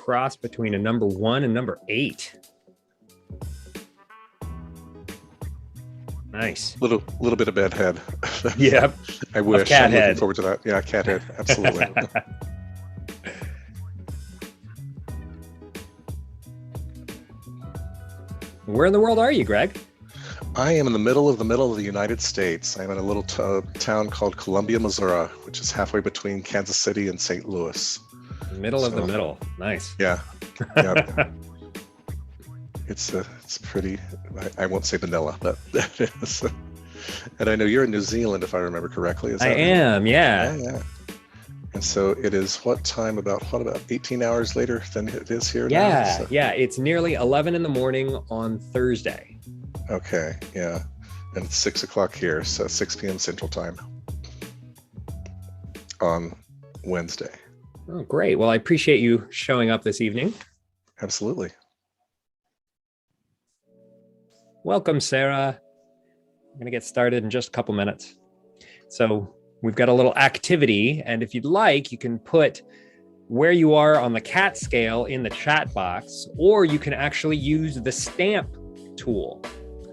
cross between a number 1 and number 8. Nice. Little bit of bad head. Yep. I wish. Cat I'm head. looking forward to that. Yeah, cat head. Absolutely. Where in the world are you, Greg? I am in the middle of the United States. I'm in a little town called Columbia, Missouri, which is halfway between Kansas City and St. Louis. Middle of the middle. Nice. Yeah. It's pretty, I won't say vanilla, but it is. And I know you're in New Zealand, if I remember correctly. Is that right? Am, yeah. Yeah. And so it is about 18 hours later than it is here now? Yeah, So. yeah. It's nearly 11 in the morning on Thursday. Okay, yeah. And it's 6 o'clock here, so 6 p.m. Central Time on Wednesday. Oh, great. Well, I appreciate you showing up this evening. Absolutely. Welcome, Sarah. I'm going to get started in just a couple minutes. So we've got a little activity, and if you'd like, you can put where you are on the cat scale in the chat box, or you can actually use the stamp tool.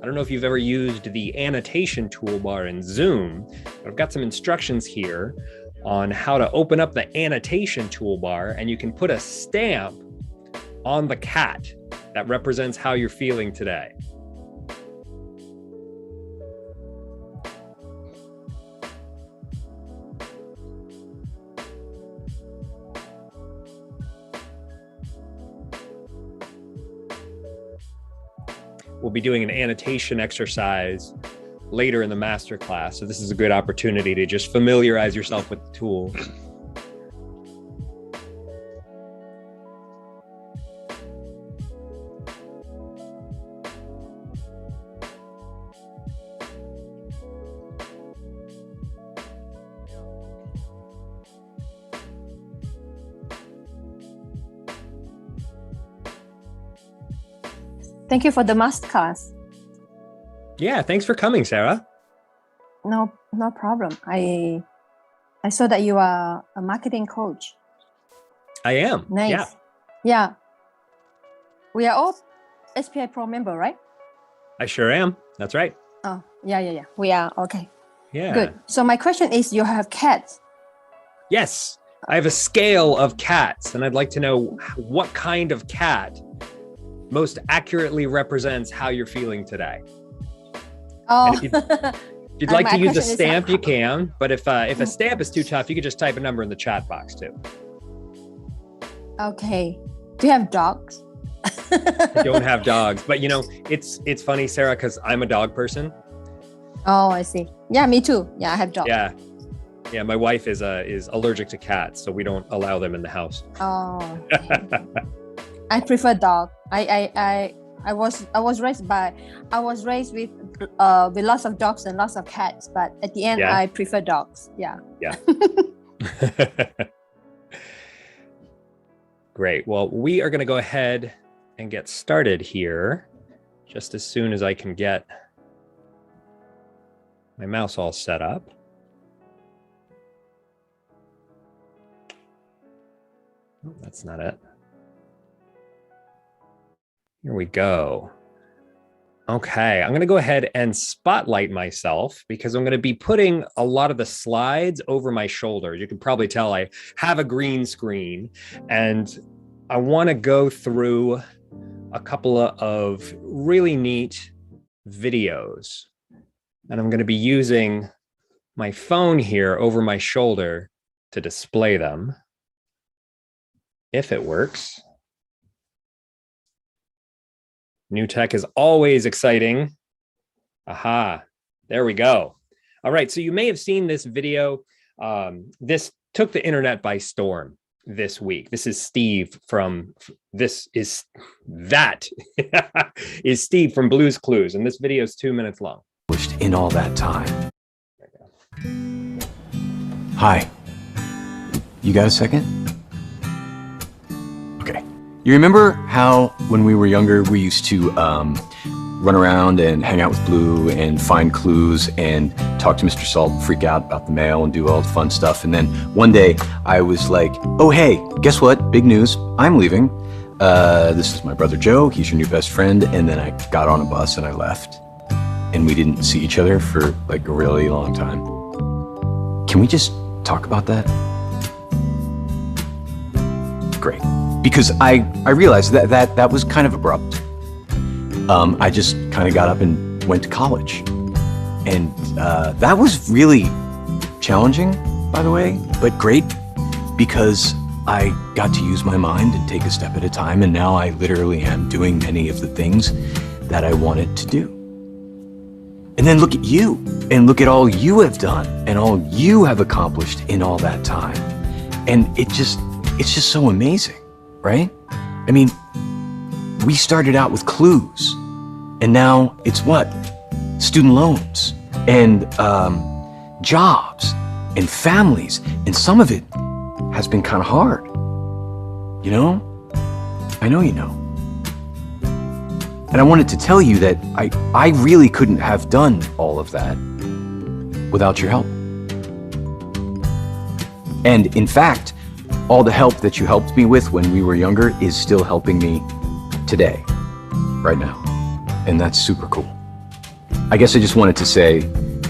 I don't know if you've ever used the annotation toolbar in Zoom, but I've got some instructions here on how to open up the annotation toolbar, and you can put a stamp on the cat that represents how you're feeling today. We'll be doing an annotation exercise later in the masterclass, so this is a good opportunity to just familiarize yourself with the tool. Thank you for the masterclass. Yeah, thanks for coming, Sarah. No problem. I saw that you are a marketing coach. I am. Nice. Yeah. We are all SPI Pro member, right? I sure am. That's right. Oh, yeah. We are. Okay. Yeah. Good. So my question is, you have cats? Yes. I have a scale of cats, and I'd like to know what kind of cat most accurately represents how you're feeling today. Oh. If you'd like to use a stamp, you can. But if a stamp is too tough, you could just type a number in the chat box too. Okay. Do you have dogs? I don't have dogs, but you know, it's funny, Sarah, because I'm a dog person. Oh, I see. Yeah, me too. Yeah, I have dogs. Yeah. My wife is allergic to cats, so we don't allow them in the house. Oh. Okay. I prefer dog. I was raised with lots of dogs and lots of cats, but at the end I prefer dogs. Yeah. Great. Well, we are going to go ahead and get started here just as soon as I can get my mouse all set up. Oh, that's not it. Here we go. Okay, I'm going to go ahead and spotlight myself because I'm going to be putting a lot of the slides over my shoulders. You can probably tell I have a green screen, and I want to go through a couple of really neat videos. And I'm going to be using my phone here over my shoulder to display them, if it works. New tech is always exciting. Aha, there we go. All right, so you may have seen this video. This took the internet by storm this week. This is Steve from Steve from Blue's Clues, and this video is 2 minutes long. In all that time. Hi. You got a second? Okay. You remember how when we were younger, we used to run around and hang out with Blue and find clues and talk to Mr. Salt, freak out about the mail and do all the fun stuff. And then one day I was like, oh, hey, guess what? Big news. I'm leaving. this is my brother Joe. He's your new best friend. And then I got on a bus and I left. And we didn't see each other for like a really long time. Can we just talk about that? Great. Because I realized that was kind of abrupt. I just kind of got up and went to college. And that was really challenging, by the way, but great, because I got to use my mind and take a step at a time. And now I literally am doing many of the things that I wanted to do. And then look at you, and look at all you have done and all you have accomplished in all that time. And it's just so amazing, right? I mean, we started out with clues, and now it's what? Student loans and jobs and families. And some of it has been kind of hard. You know? I know you know. And I wanted to tell you that I really couldn't have done all of that without your help. And in fact, all the help that you helped me with when we were younger is still helping me today, right now. And that's super cool. I guess I just wanted to say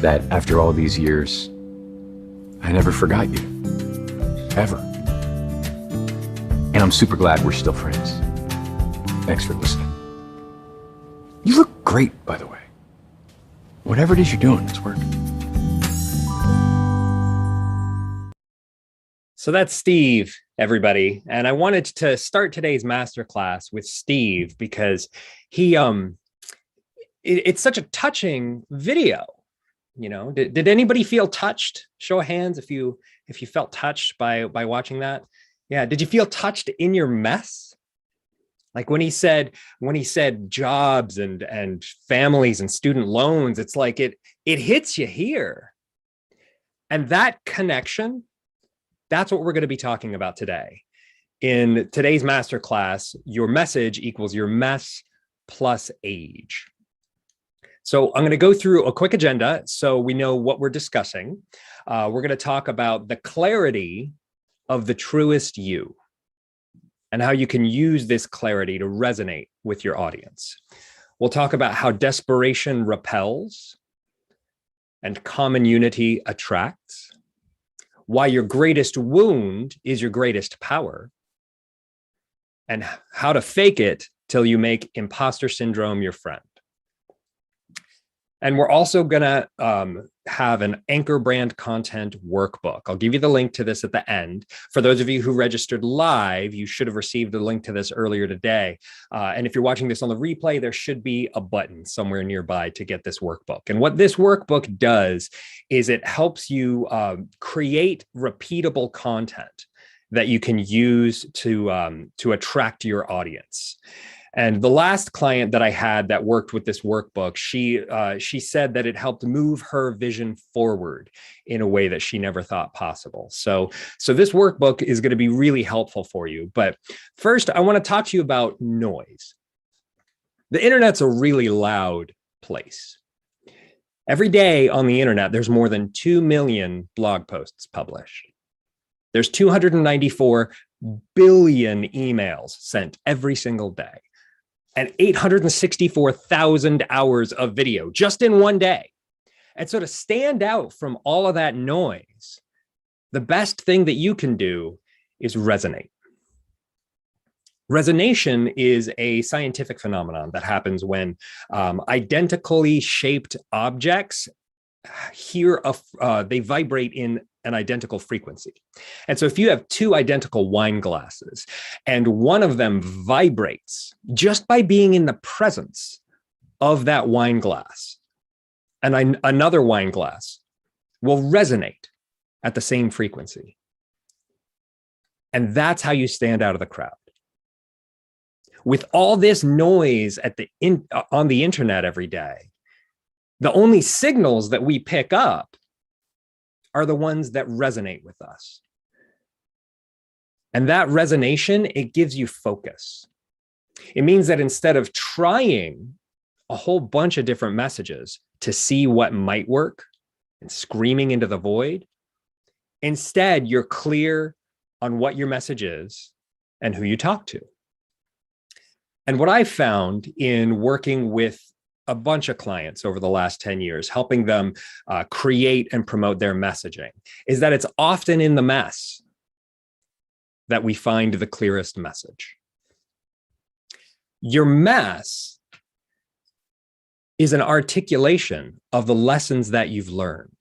that after all these years, I never forgot you, ever. And I'm super glad we're still friends. Thanks for listening. You look great, by the way. Whatever it is you're doing, it's working. So that's Steve, everybody. And I wanted to start today's masterclass with Steve because he, it's such a touching video. You know, did anybody feel touched? Show of hands if you felt touched by watching that. Yeah. Did you feel touched in your mess? Like when he said jobs and families and student loans, it's like it hits you here. And that connection, that's what we're going to be talking about today. In today's masterclass, your message equals your mess plus age. So I'm going to go through a quick agenda so we know what we're discussing. We're going to talk about the clarity of the truest you, and how you can use this clarity to resonate with your audience. We'll talk about how desperation repels and common unity attracts, why your greatest wound is your greatest power, and how to fake it till you make imposter syndrome your friend. And we're also gonna have an Anchor brand content workbook. I'll give you the link to this at the end. For those of you who registered live, you should have received a link to this earlier today. And if you're watching this on the replay, there should be a button somewhere nearby to get this workbook. And what this workbook does is it helps you create repeatable content that you can use to attract your audience. And the last client that I had that worked with this workbook, she said that it helped move her vision forward in a way that she never thought possible. So this workbook is going to be really helpful for you. But first, I want to talk to you about noise. The internet's a really loud place. Every day on the internet, there's more than 2 million blog posts published. There's 294 billion emails sent every single day. And 864,000 hours of video just in one day. And so to stand out from all of that noise, the best thing that you can do is resonate. Resonation is a scientific phenomenon that happens when identically shaped objects they vibrate in an identical frequency. And so if you have two identical wine glasses and one of them vibrates just by being in the presence of that wine glass, and another wine glass will resonate at the same frequency. And that's how you stand out of the crowd. With all this noise on the internet every day, the only signals that we pick up are the ones that resonate with us. And that resonation, it gives you focus. It means that instead of trying a whole bunch of different messages to see what might work and screaming into the void, instead you're clear on what your message is and who you talk to. And what I found in working with a bunch of clients over the last 10 years, helping them create and promote their messaging, is that it's often in the mess that we find the clearest message. Your mess is an articulation of the lessons that you've learned.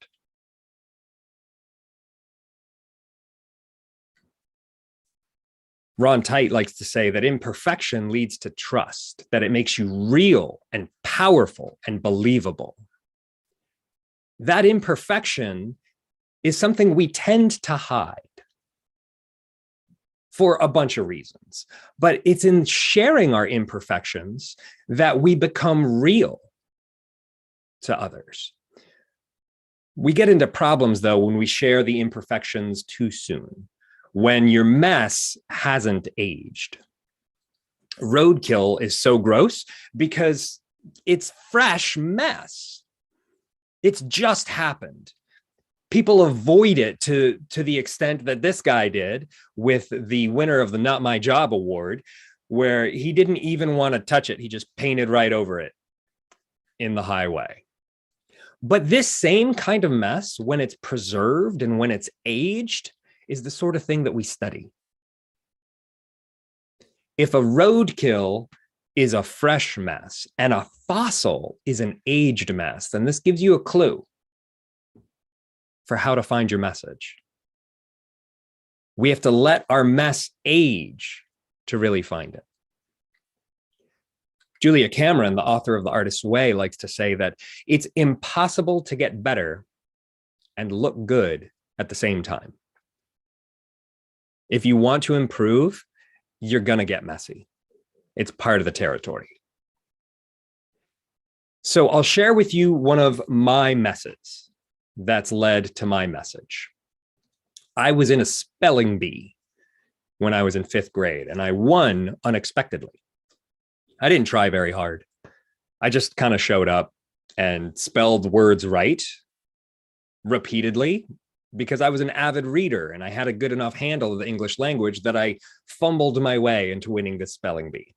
Ron Tite likes to say that imperfection leads to trust, that it makes you real and powerful and believable. That imperfection is something we tend to hide for a bunch of reasons, but it's in sharing our imperfections that we become real to others. We get into problems, though, when we share the imperfections too soon, when your mess hasn't aged. Roadkill is so gross because it's fresh mess. It's just happened. People avoid it to the extent that this guy did with the winner of the Not My Job award, where he didn't even want to touch it. He just painted right over it in the highway. But this same kind of mess, when it's preserved and when it's aged, is the sort of thing that we study. If a roadkill is a fresh mess and a fossil is an aged mess, then this gives you a clue for how to find your message. We have to let our mess age to really find it. Julia Cameron, the author of The Artist's Way, likes to say that it's impossible to get better and look good at the same time. If you want to improve, you're going to get messy. It's part of the territory. So I'll share with you one of my messes that's led to my message. I was in a spelling bee when I was in 5th grade, and I won unexpectedly. I didn't try very hard. I just kind of showed up and spelled words right repeatedly, because I was an avid reader and I had a good enough handle of the English language that I fumbled my way into winning this spelling bee.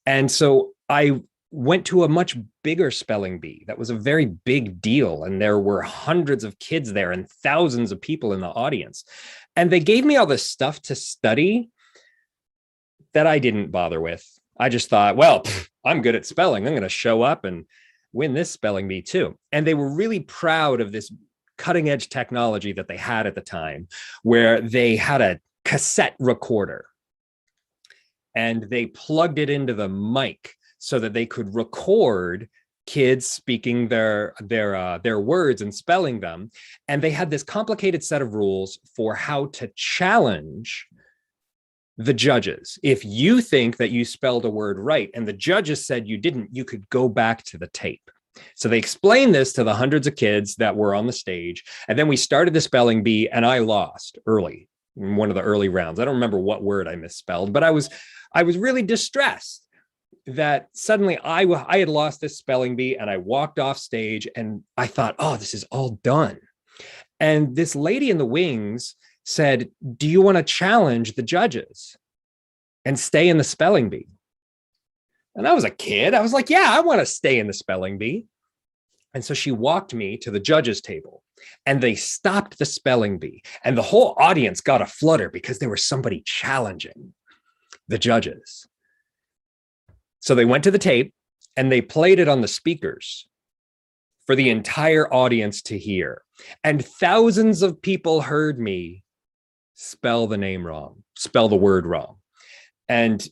And so I went to a much bigger spelling bee that was a very big deal. And there were hundreds of kids there and thousands of people in the audience. And they gave me all this stuff to study that I didn't bother with. I just thought, well, I'm good at spelling. I'm going to show up and win this spelling bee too. And they were really proud of this cutting edge technology that they had at the time, where they had a cassette recorder and they plugged it into the mic so that they could record kids speaking their words and spelling them. And they had this complicated set of rules for how to challenge the judges. If you think that you spelled a word right and the judges said you didn't, you could go back to the tape. So they explained this to the hundreds of kids that were on the stage. And then we started the spelling bee and I lost early in one of the early rounds. I don't remember what word I misspelled, but I was really distressed that suddenly I had lost this spelling bee, and I walked off stage and I thought, oh, this is all done. And this lady in the wings said, do you want to challenge the judges and stay in the spelling bee? And I was a kid. I was like, yeah, I want to stay in the spelling bee. And so she walked me to the judges' table and they stopped the spelling bee. And the whole audience got a flutter because there was somebody challenging the judges. So they went to the tape and they played it on the speakers for the entire audience to hear. And thousands of people heard me spell the name wrong, spell the word wrong. And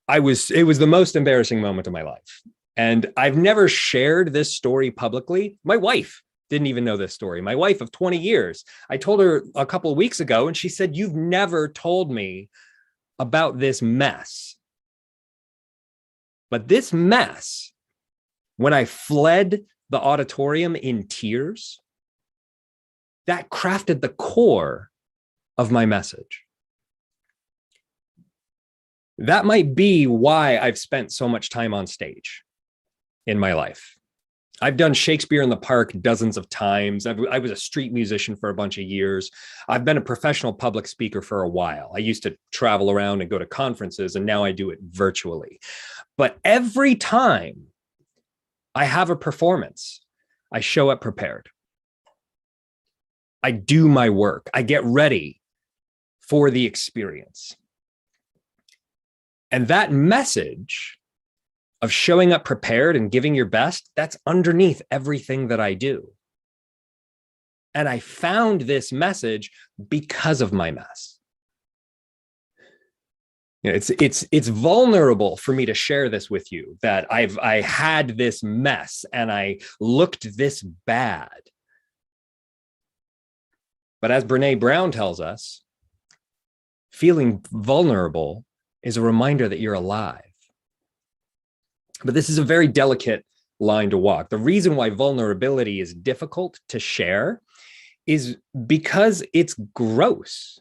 it was the most embarrassing moment of my life. And I've never shared this story publicly. My wife didn't even know this story. My wife of 20 years. I told her a couple of weeks ago and she said, you've never told me about this mess. But this mess, when I fled the auditorium in tears, that crafted the core of my message. That might be why I've spent so much time on stage in my life. I've done Shakespeare in the Park dozens of times. I was a street musician for a bunch of years. I've been a professional public speaker for a while. I used to travel around and go to conferences, and now I do it virtually. But every time I have a performance, I show up prepared. I do my work. I get ready for the experience. And that message of showing up prepared and giving your best, that's underneath everything that I do. And I found this message because of my mess. You know, it's vulnerable for me to share this with you, that I had this mess and I looked this bad. But as Brené Brown tells us, feeling vulnerable is a reminder that you're alive. But this is a very delicate line to walk. The reason why vulnerability is difficult to share is because it's gross.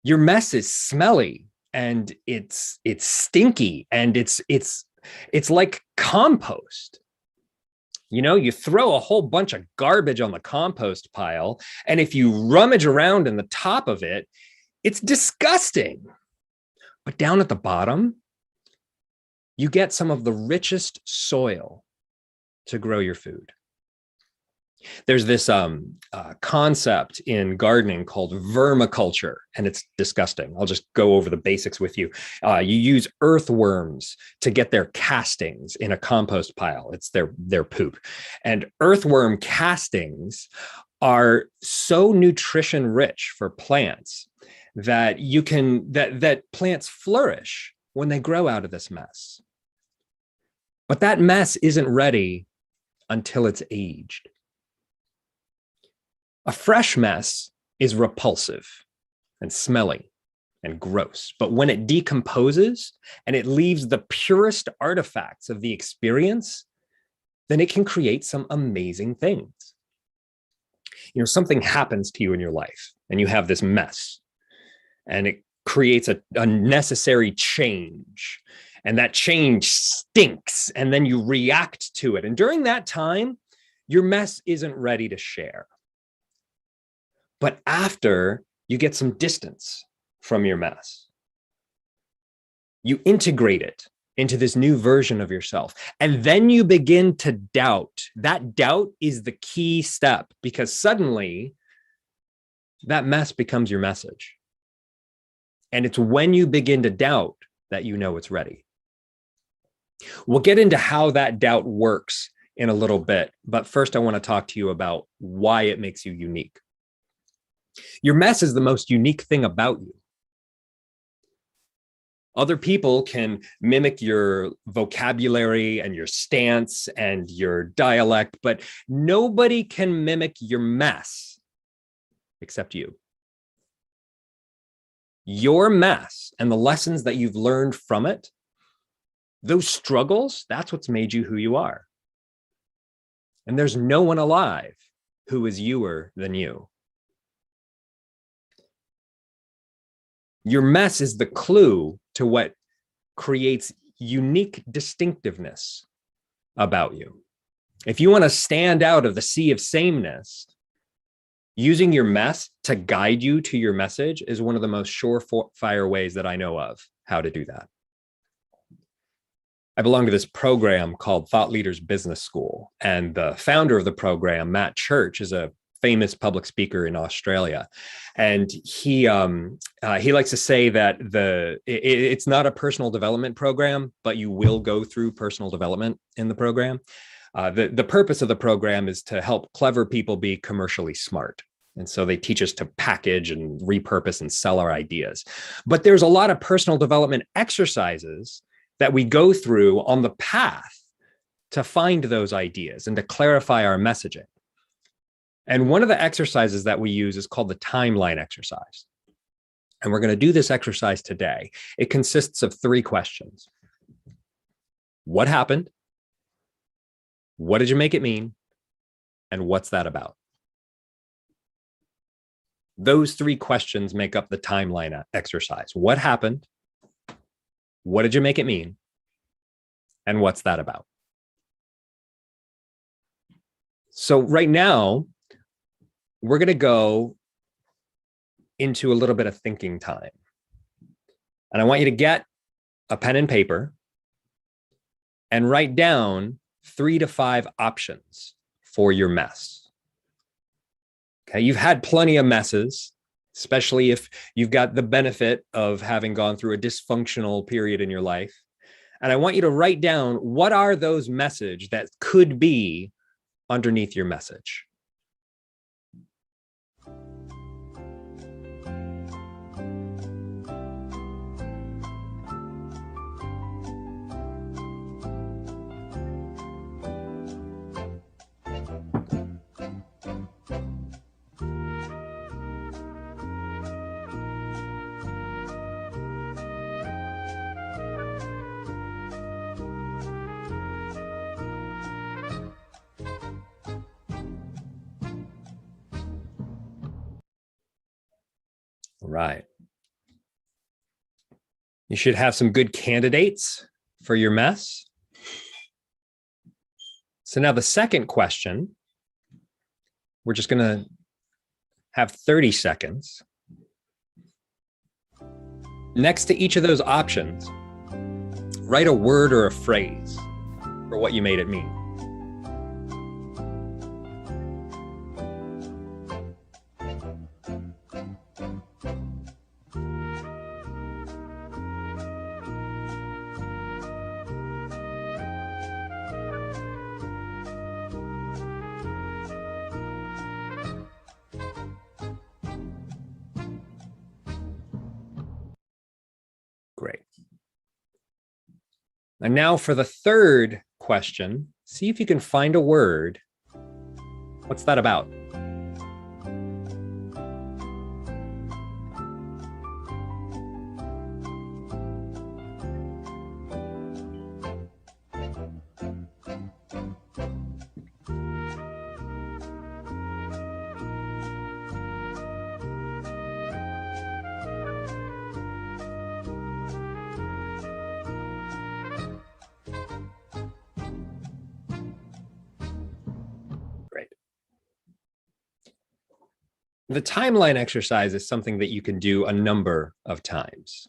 Your mess is smelly and it's stinky and it's like compost. You know, you throw a whole bunch of garbage on the compost pile, and if you rummage around in the top of it, it's disgusting. But down at the bottom, you get some of the richest soil to grow your food. There's this concept in gardening called vermiculture, and it's disgusting. I'll just go over the basics with you. You use earthworms to get their castings in a compost pile. It's their poop. And earthworm castings are so nutrition rich for plants that that plants flourish when they grow out of this mess. But that mess isn't ready until it's aged. A fresh mess is repulsive and smelly and gross, but when it decomposes and it leaves the purest artifacts of the experience, then it can create some amazing things. You know, something happens to you in your life and you have this mess and it creates a necessary change, and that change stinks, and then you react to it. And during that time, your mess isn't ready to share. But after, you get some distance from your mess. You integrate it into this new version of yourself. And then you begin to doubt. That doubt is the key step, because suddenly that mess becomes your message. And it's when you begin to doubt that you know it's ready. We'll get into how that doubt works in a little bit. But first, I want to talk to you about why it makes you unique. Your mess is the most unique thing about you. Other people can mimic your vocabulary and your stance and your dialect, but nobody can mimic your mess except you. Your mess and the lessons that you've learned from it, those struggles, that's what's made you who you are. And there's no one alive who is youer than you. Your mess is the clue to what creates unique distinctiveness about you. If you want to stand out of the sea of sameness, using your mess to guide you to your message is one of the most surefire ways that I know of how to do that. I belong to this program called Thought Leaders Business School, and the founder of the program, Matt Church, is a famous public speaker in Australia, and he likes to say that it's not a personal development program, but you will go through personal development in the program. The purpose of the program is to help clever people be commercially smart. And so they teach us to package and repurpose and sell our ideas. But there's a lot of personal development exercises that we go through on the path to find those ideas and to clarify our messaging. And one of the exercises that we use is called the timeline exercise. And we're going to do this exercise today. It consists of 3 questions. What happened? What did you make it mean? And what's that about? Those 3 questions make up the timeline exercise. What happened? What did you make it mean? And what's that about? So right now, we're going to go into a little bit of thinking time. And I want you to get a pen and paper and write down 3 to 5 options for your mess. Okay, you've had plenty of messes, especially if you've got the benefit of having gone through a dysfunctional period in your life. And I want you to write down, what are those messages that could be underneath your message? Right. You should have some good candidates for your mess. So now the second question, we're just going to have 30 seconds. Next to each of those options, write a word or a phrase for what you made it mean. Great. And now for the third question, see if you can find a word. What's that about? The timeline exercise is something that you can do a number of times.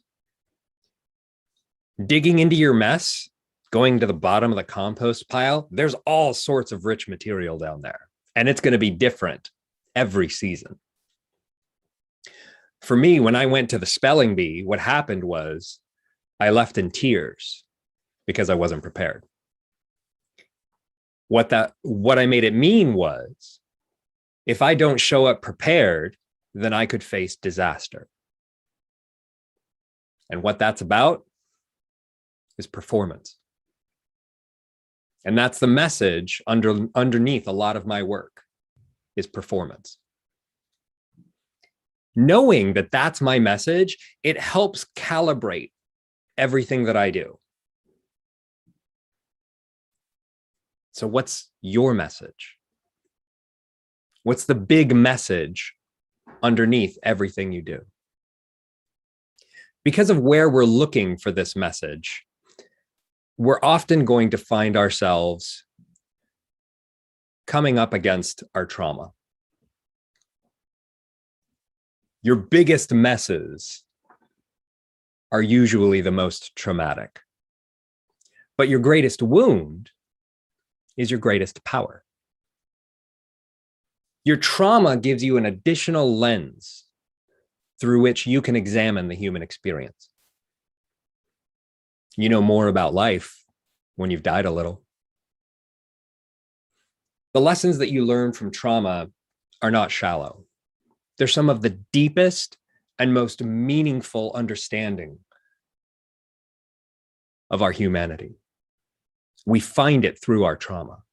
Digging into your mess, going to the bottom of the compost pile, there's all sorts of rich material down there, and it's going to be different every season. For me, when I went to the spelling bee, what happened was I left in tears because I wasn't prepared. What I made it mean was, if I don't show up prepared, then I could face disaster. And what that's about is performance. And that's the message underneath a lot of my work, is performance. Knowing that that's my message, it helps calibrate everything that I do. So what's your message? What's the big message underneath everything you do? Because of where we're looking for this message, we're often going to find ourselves coming up against our trauma. Your biggest messes are usually the most traumatic, but your greatest wound is your greatest power. Your trauma gives you an additional lens through which you can examine the human experience. You know more about life when you've died a little. The lessons that you learn from trauma are not shallow. They're some of the deepest and most meaningful understanding of our humanity. We find it through our trauma.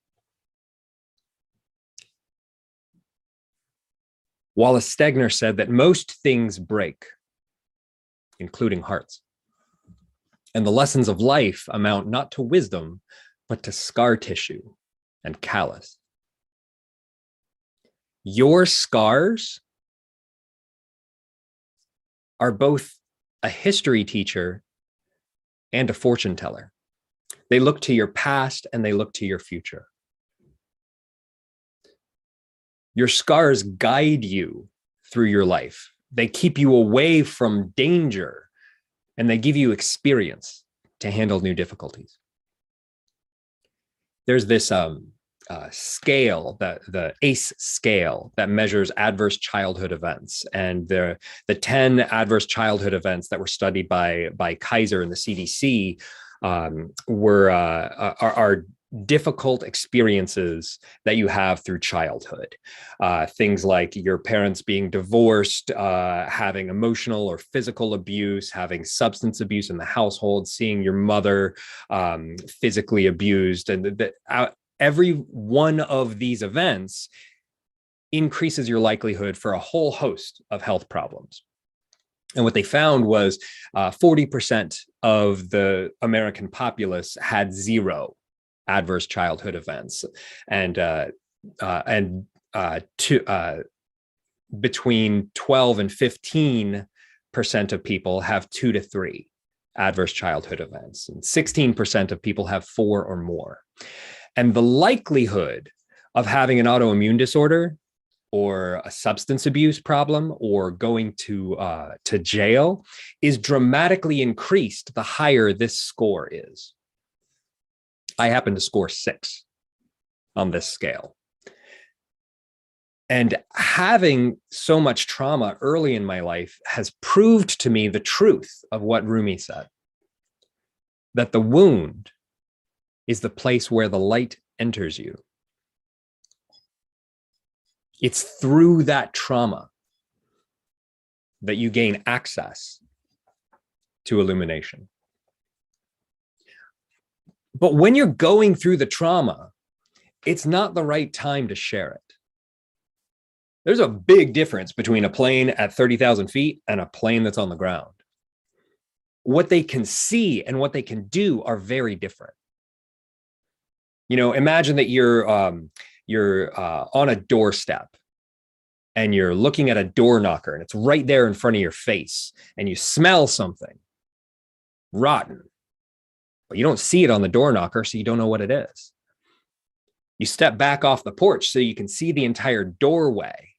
Wallace Stegner said that most things break, including hearts. And the lessons of life amount not to wisdom, but to scar tissue and callus. Your scars are both a history teacher and a fortune teller. They look to your past and they look to your future. Your scars guide you through your life. They keep you away from danger and they give you experience to handle new difficulties. There's this scale, the ACE scale, that measures adverse childhood events, and the 10 adverse childhood events that were studied by Kaiser and the CDC are difficult experiences that you have through childhood. Things like your parents being divorced, having emotional or physical abuse, having substance abuse in the household, seeing your mother physically abused, and every one of these events increases your likelihood for a whole host of health problems. And what they found was 40% of the American populace had 0 adverse childhood events, and between 12 and 15% of people have 2 to 3 adverse childhood events, and 16% of people have 4 or more. And the likelihood of having an autoimmune disorder or a substance abuse problem or going to jail is dramatically increased the higher this score is. I happen to score 6 on this scale. And having so much trauma early in my life has proved to me the truth of what Rumi said, that the wound is the place where the light enters you. It's through that trauma that you gain access to illumination. But when you're going through the trauma, it's not the right time to share it. There's a big difference between a plane at 30,000 feet and a plane that's on the ground. What they can see and what they can do are very different. You know, imagine that you're on a doorstep and you're looking at a door knocker and it's right there in front of your face, and you smell something rotten, but you don't see it on the door knocker, so you don't know what it is. You step back off the porch so you can see the entire doorway,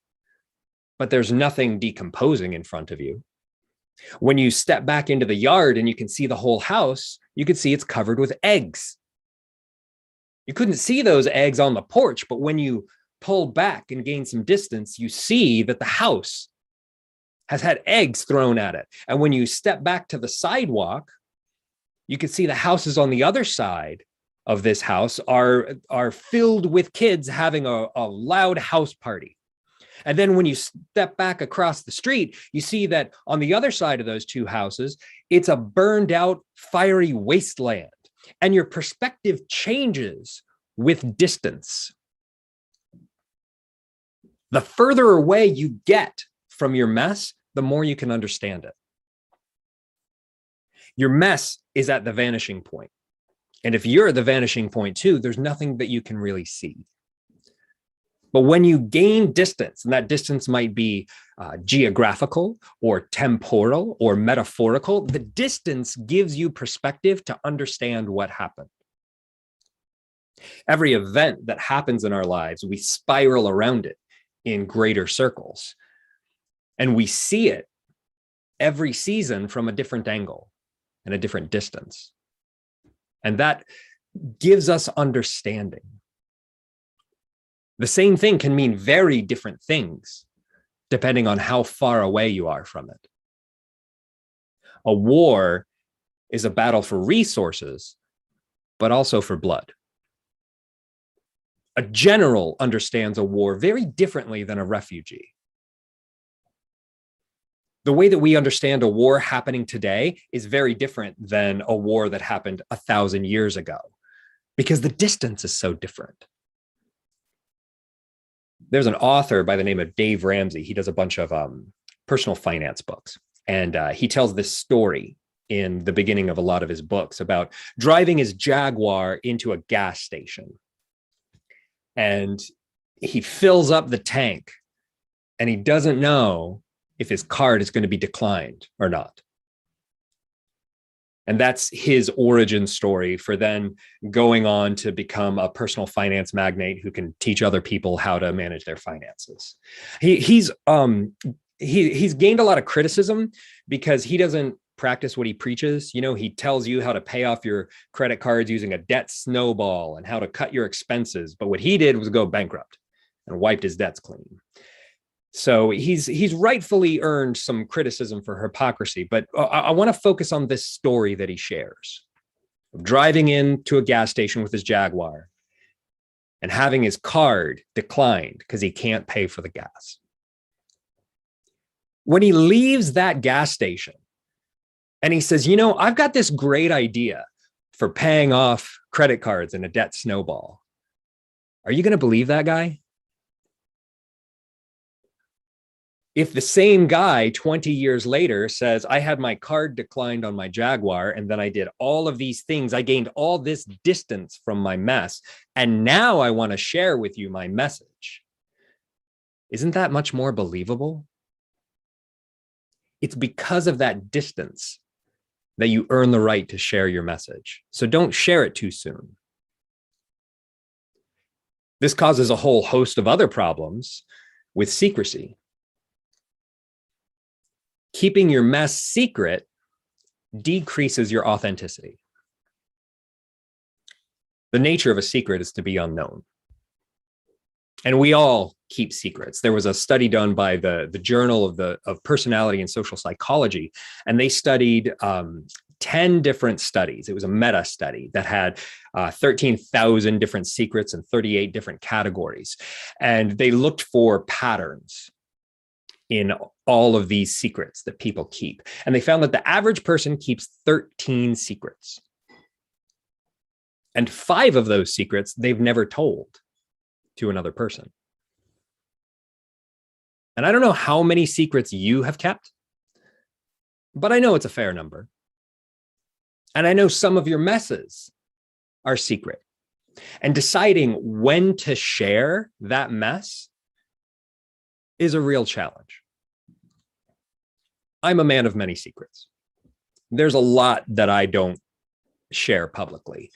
but there's nothing decomposing in front of you. When you step back into the yard and you can see the whole house, you can see it's covered with eggs. You couldn't see those eggs on the porch, but when you pull back and gain some distance, you see that the house has had eggs thrown at it. And when you step back to the sidewalk, you can see the houses on the other side of this house are filled with kids having a loud house party. And then when you step back across the street, you see that on the other side of those two houses, it's a burned out, fiery wasteland. And your perspective changes with distance. The further away you get from your mess, the more you can understand it. Your mess is at the vanishing point. And if you're at the vanishing point too, there's nothing that you can really see. But when you gain distance, and that distance might be geographical or temporal or metaphorical, the distance gives you perspective to understand what happened. Every event that happens in our lives, we spiral around it in greater circles. And we see it every season from a different angle and a different distance. And that gives us understanding. The same thing can mean very different things depending on how far away you are from it. A war is a battle for resources, but also for blood. A general understands a war very differently than a refugee. The way that we understand a war happening today is very different than a war that happened 1,000 years ago, because the distance is so different. There's an author by the name of Dave Ramsey. He does a bunch of personal finance books. And he tells this story in the beginning of a lot of his books about driving his Jaguar into a gas station. And he fills up the tank and he doesn't know if his card is going to be declined or not. And that's his origin story for then going on to become a personal finance magnate who can teach other people how to manage their finances. He's gained a lot of criticism because he doesn't practice what he preaches. You know, he tells you how to pay off your credit cards using a debt snowball and how to cut your expenses. But what he did was go bankrupt and wiped his debts clean. So he's rightfully earned some criticism for hypocrisy. But I want to focus on this story that he shares of driving into a gas station with his Jaguar and having his card declined because he can't pay for the gas. When he leaves that gas station and he says, you know, I've got this great idea for paying off credit cards in a debt snowball. Are you going to believe that guy? If the same guy 20 years later says, I had my card declined on my Jaguar, and then I did all of these things, I gained all this distance from my mess, and now I want to share with you my message. Isn't that much more believable? It's because of that distance that you earn the right to share your message. So don't share it too soon. This causes a whole host of other problems with secrecy. Keeping your mess secret decreases your authenticity. The nature of a secret is to be unknown. And we all keep secrets. There was a study done by the Journal of Personality and Social Psychology, and they studied 10 different studies. It was a meta study that had 13,000 different secrets in 38 different categories. And they looked for patterns in all of these secrets that people keep. And they found that the average person keeps 13 secrets. And 5 of those secrets they've never told to another person. And I don't know how many secrets you have kept, but I know it's a fair number. And I know some of your messes are secret. And deciding when to share that mess is a real challenge. I'm a man of many secrets. There's a lot that I don't share publicly.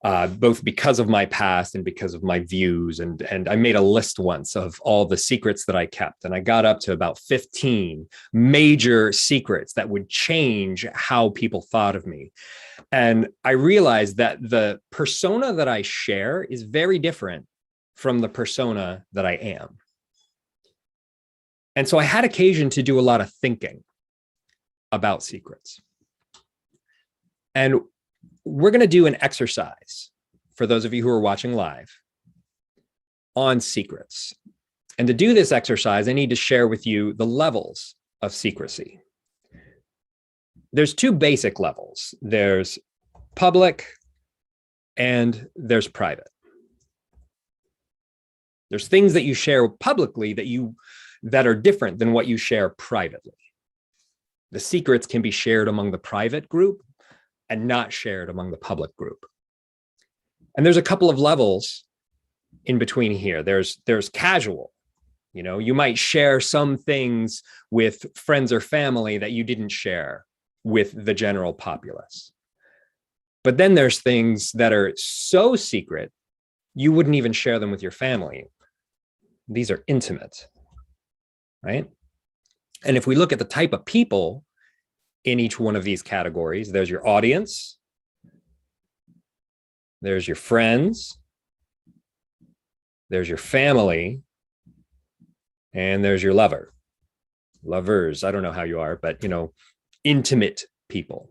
Both because of my past and because of my views. And I made a list once of all the secrets that I kept. And I got up to about 15 major secrets that would change how people thought of me. And I realized that the persona that I share is very different from the persona that I am. And so I had occasion to do a lot of thinking about secrets. And we're going to do an exercise for those of you who are watching live on secrets. And to do this exercise, I need to share with you the levels of secrecy. There's 2 basic levels. There's public and there's private. There's things that you share publicly that are different than what you share privately. The secrets can be shared among the private group and not shared among the public group. And there's a couple of levels in between here. There's casual. You know, you might share some things with friends or family that you didn't share with the general populace. But then there's things that are so secret, you wouldn't even share them with your family. These are intimate, right? And if we look at the type of people in each one of these categories, there's your audience, there's your friends, there's your family, and there's your lovers. I don't know how you are, but intimate people.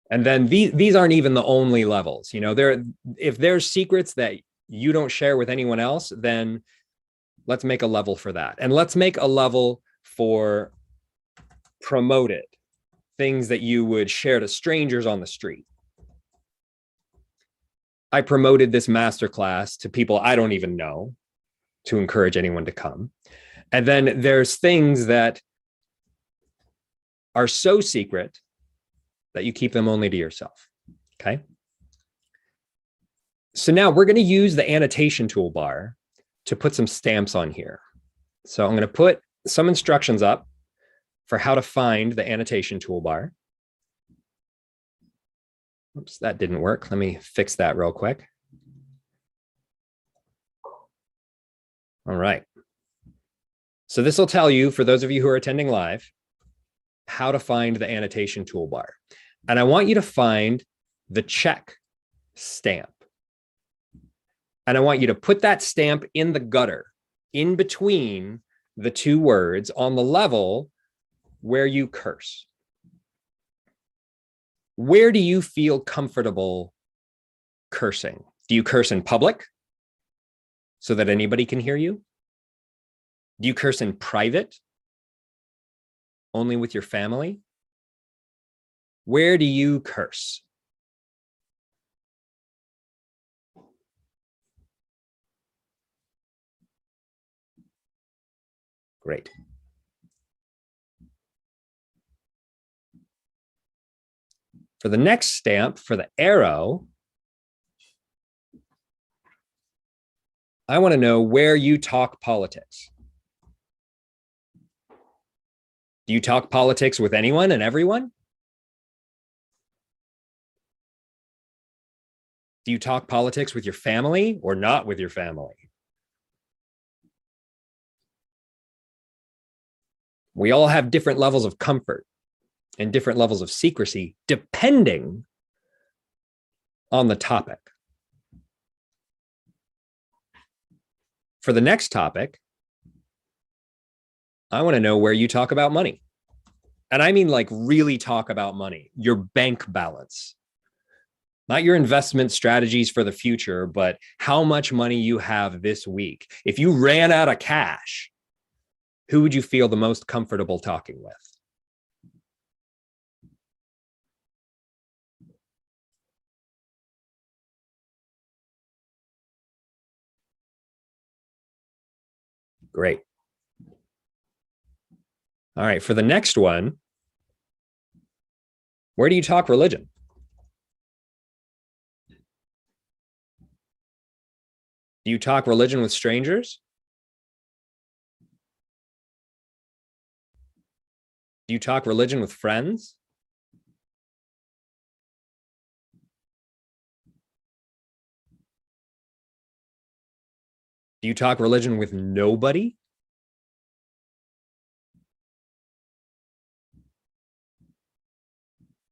And then these aren't even the only levels. If there's secrets that you don't share with anyone else, then let's make a level for that. And let's make a level for promoted things that you would share to strangers on the street. I promoted this masterclass to people I don't even know to encourage anyone to come. And then there's things that are so secret that you keep them only to yourself. Okay. So now we're going to use the annotation toolbar to put some stamps on here. So I'm going to put some instructions up for how to find the annotation toolbar. Oops, that didn't work. Let me fix that real quick. All right. So this will tell you, for those of you who are attending live, how to find the annotation toolbar. And I want you to find the check stamp. And I want you to put that stamp in the gutter, in between the two words on the level where you curse. Where do you feel comfortable cursing? Do you curse in public so that anybody can hear you? Do you curse in private, only with your family? Where do you curse? Great. For the next stamp, for the arrow, I want to know where you talk politics. Do you talk politics with anyone and everyone? Do you talk politics with your family or not with your family? We all have different levels of comfort and different levels of secrecy depending on the topic. For the next topic, I want to know where you talk about money. And I mean like really talk about money, your bank balance. Not your investment strategies for the future, but how much money you have this week. If you ran out of cash, who would you feel the most comfortable talking with? Great. All right, for the next one, where do you talk religion? Do you talk religion with strangers? Do you talk religion with friends? Do you talk religion with nobody?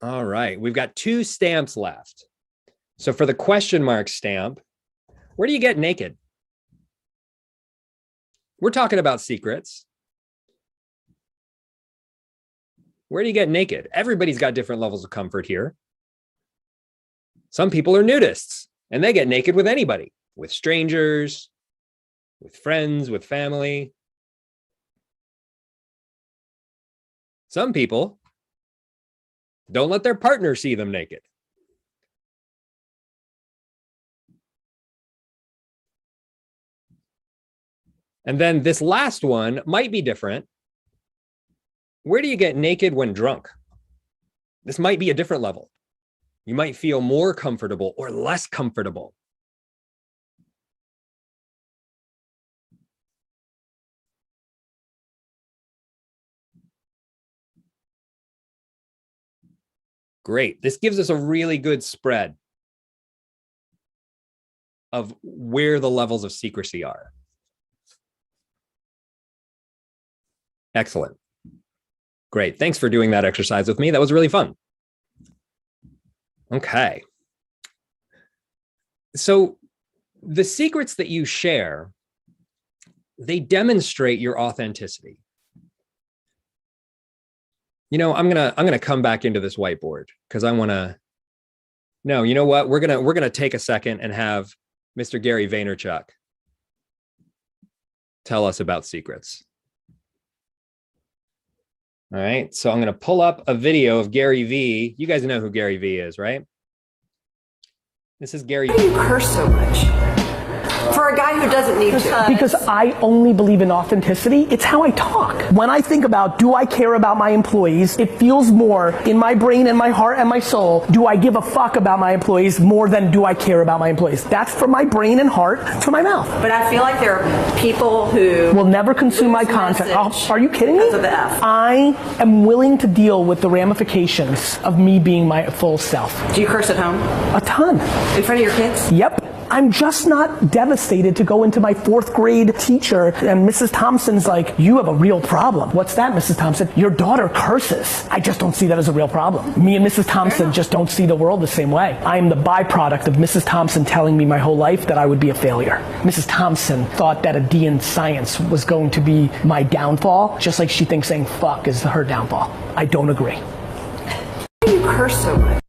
All right, we've got 2 stamps left. So for the question mark stamp, where do you get naked? We're talking about secrets. Where do you get naked? Everybody's got different levels of comfort here. Some people are nudists and they get naked with anybody, with strangers, with friends, with family. Some people don't let their partner see them naked. And then this last one might be different. Where do you get naked when drunk? This might be a different level. You might feel more comfortable or less comfortable. Great. This gives us a really good spread of where the levels of secrecy are. Excellent. Great. Thanks for doing that exercise with me. That was really fun. Okay. So the secrets that you share, they demonstrate your authenticity. You know, I'm gonna come back into this whiteboard because I want to. No, you know what? We're gonna take a second and have Mr. Gary Vaynerchuk tell us about secrets. All right, so I'm going to pull up a video of Gary V. You guys know who Gary V is, right? This is Gary V. Why do you curse so much? For a guy who doesn't need to. Because I only believe in authenticity. It's how I talk. When I think about, do I care about my employees? It feels more in my brain and my heart and my soul. Do I give a fuck about my employees more than do I care about my employees? That's from my brain and heart to my mouth. But I feel like there are people who will never consume my content. Oh, are you kidding me? Because of the F. I am willing to deal with the ramifications of me being my full self. Do you curse at home? A ton. In front of your kids? Yep. I'm just not devastated to go into my 4th grade teacher and Mrs. Thompson's like, you have a real problem. What's that, Mrs. Thompson? Your daughter curses. I just don't see that as a real problem. Me and Mrs. Thompson just don't see the world the same way. I am the byproduct of Mrs. Thompson telling me my whole life that I would be a failure. Mrs. Thompson thought that a D in science was going to be my downfall, just like she thinks saying fuck is her downfall. I don't agree. Why do you curse so much?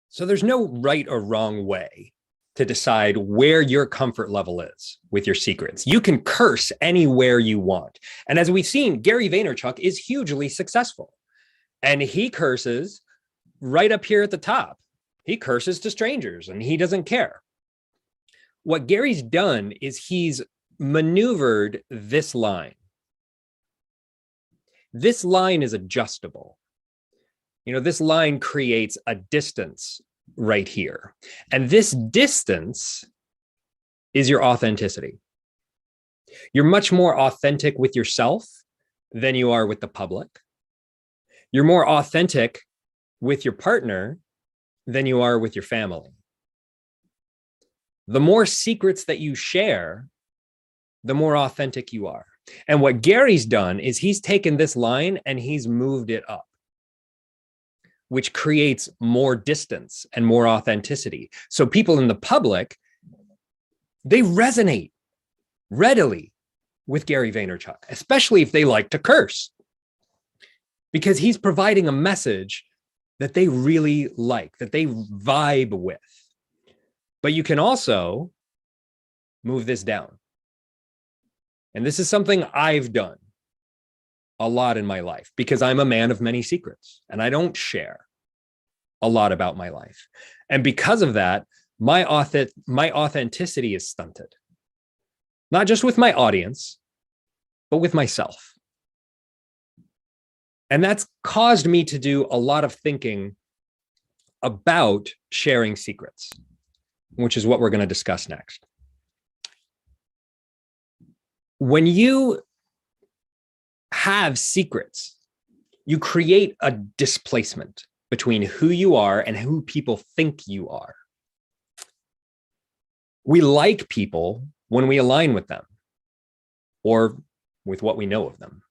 So there's no right or wrong way to decide where your comfort level is with your secrets. You can curse anywhere you want. And as we've seen, Gary Vaynerchuk is hugely successful. And he curses right up here at the top. He curses to strangers and he doesn't care. What Gary's done is he's maneuvered this line. This line is adjustable. You know, this line creates a distance right here. And this distance is your authenticity. You're much more authentic with yourself than you are with the public. You're more authentic with your partner than you are with your family. The more secrets that you share, the more authentic you are. And what Gary's done is he's taken this line and he's moved it up, which creates more distance and more authenticity. So people in the public, they resonate readily with Gary Vaynerchuk, especially if they like to curse, because he's providing a message that they really like, that they vibe with. But you can also move this down. And this is something I've done a lot in my life because I'm a man of many secrets and I don't share a lot about my life. And because of that, my authenticity is stunted, not just with my audience, but with myself. And that's caused me to do a lot of thinking about sharing secrets, which is what we're going to discuss next. When you have secrets, you create a displacement between who you are and who people think you are. We like people when we align with them or with what we know of them.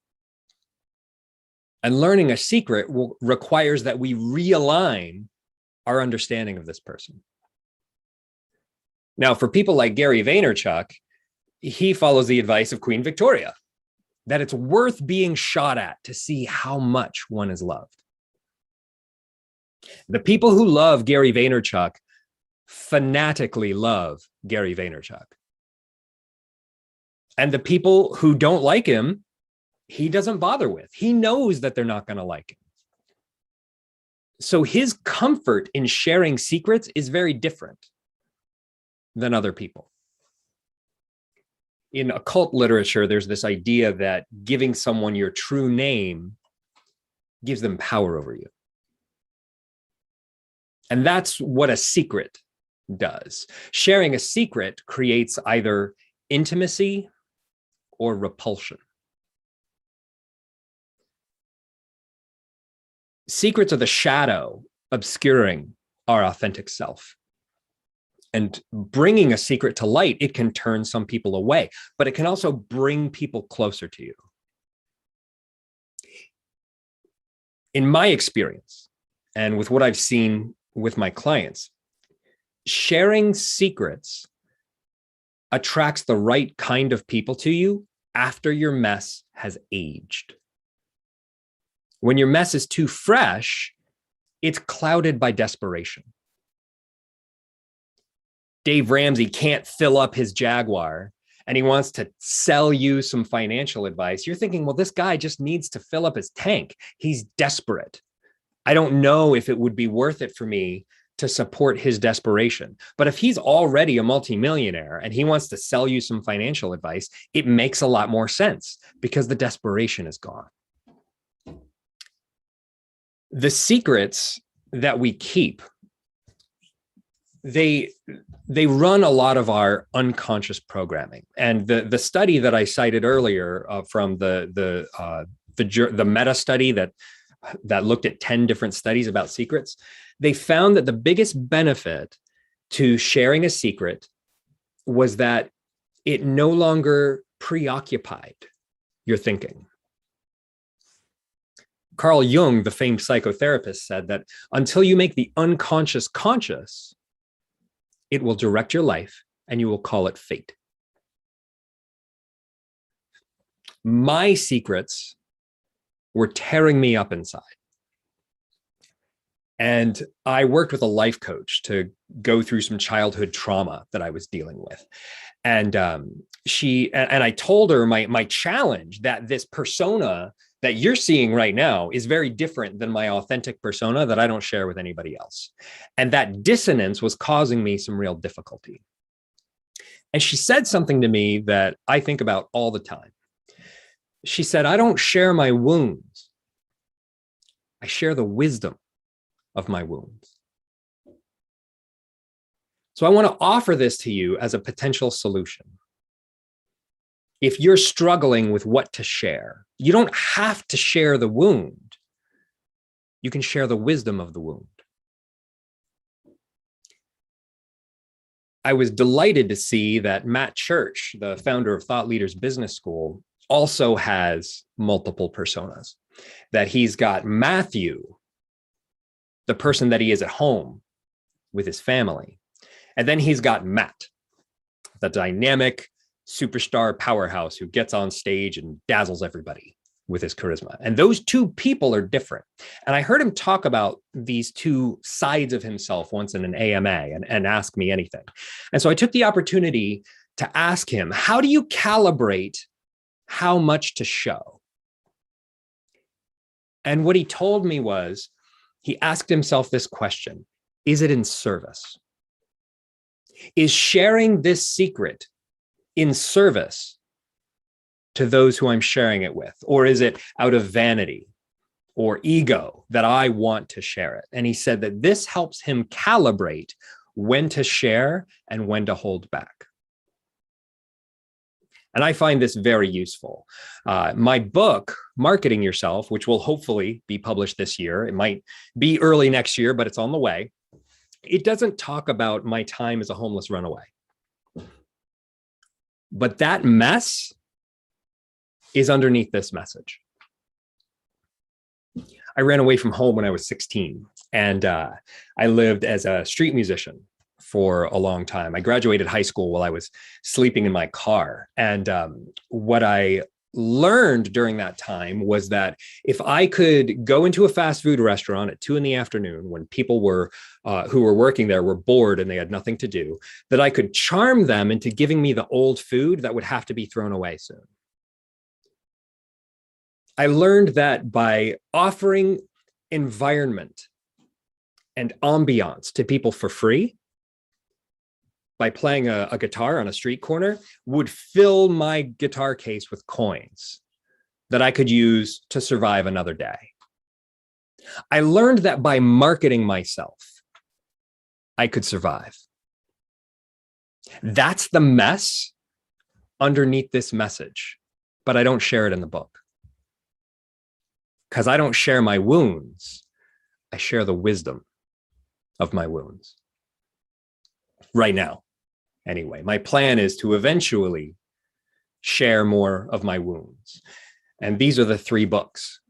And learning a secret requires that we realign our understanding of this person. Now, for people like Gary Vaynerchuk, he follows the advice of Queen Victoria, that it's worth being shot at to see how much one is loved. The people who love Gary Vaynerchuk fanatically love Gary Vaynerchuk. And the people who don't like him, he doesn't bother with. He knows that they're not going to like him. So his comfort in sharing secrets is very different than other people. In occult literature, there's this idea that giving someone your true name gives them power over you. And that's what a secret does. Sharing a secret creates either intimacy or repulsion. Secrets are the shadow obscuring our authentic self. And bringing a secret to light, it can turn some people away, but it can also bring people closer to you. In my experience, and with what I've seen with my clients, sharing secrets attracts the right kind of people to you after your mess has aged. When your mess is too fresh, it's clouded by desperation. Dave Ramsey can't fill up his Jaguar and he wants to sell you some financial advice. You're thinking, well, this guy just needs to fill up his tank. He's desperate. I don't know if it would be worth it for me to support his desperation. But if he's already a multimillionaire and he wants to sell you some financial advice, it makes a lot more sense because the desperation is gone. The secrets that we keep, they run a lot of our unconscious programming. And the study that I cited earlier from the meta study that looked at 10 different studies about secrets, they found that the biggest benefit to sharing a secret was that it no longer preoccupied your thinking. Carl Jung, the famed psychotherapist, said that until you make the unconscious conscious, it will direct your life and you will call it fate. My secrets were tearing me up inside. And I worked with a life coach to go through some childhood trauma that I was dealing with. And I told her my challenge, that this persona that you're seeing right now is very different than my authentic persona that I don't share with anybody else. And that dissonance was causing me some real difficulty. And she said something to me that I think about all the time. She said, I don't share my wounds. I share the wisdom of my wounds. So I want to offer this to you as a potential solution. If you're struggling with what to share, you don't have to share the wound. You can share the wisdom of the wound. I was delighted to see that Matt Church, the founder of Thought Leaders Business School, also has multiple personas. That he's got Matthew, the person that he is at home with his family. And then he's got Matt, the dynamic superstar powerhouse who gets on stage and dazzles everybody with his charisma. And those two people are different. And I heard him talk about these two sides of himself once in an AMA and Ask Me Anything. And so I took the opportunity to ask him, how do you calibrate how much to show? And what he told me was, he asked himself this question: is it in service? Is sharing this secret in service to those who I'm sharing it with? Or is it out of vanity or ego that I want to share it? And he said that this helps him calibrate when to share and when to hold back. And I find this very useful. My book, Marketing Yourself, which will hopefully be published this year, it might be early next year, but it's on the way. It doesn't talk about my time as a homeless runaway. But that mess is underneath this message. I ran away from home when I was 16, and I lived as a street musician for a long time. I graduated high school while I was sleeping in my car. And what I learned during that time was that if I could go into a fast food restaurant at 2 p.m. when people were who were working there were bored and they had nothing to do, that I could charm them into giving me the old food that would have to be thrown away soon. I learned that by offering environment and ambiance to people for free, by playing a guitar on a street corner, would fill my guitar case with coins that I could use to survive another day. I learned that by marketing myself, I could survive. That's the mess underneath this message, but I don't share it in the book. Because I don't share my wounds, I share the wisdom of my wounds. Right now. Anyway, my plan is to eventually share more of my wounds. And these are the 3 books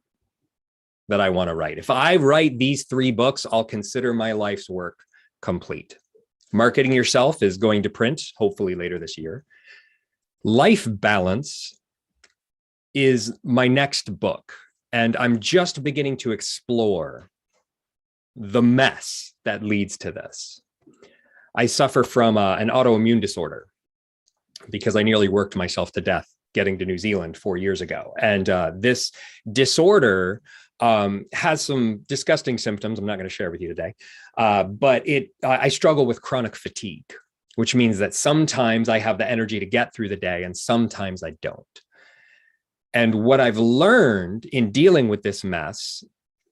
that I want to write. If I write these 3 books, I'll consider my life's work complete. Marketing Yourself is going to print, hopefully later this year. Life Balance is my next book. And I'm just beginning to explore the mess that leads to this. I suffer from an autoimmune disorder because I nearly worked myself to death getting to New Zealand 4 years ago. And this disorder has some disgusting symptoms I'm not going to share with you today. But I struggle with chronic fatigue, which means that sometimes I have the energy to get through the day and sometimes I don't. And what I've learned in dealing with this mess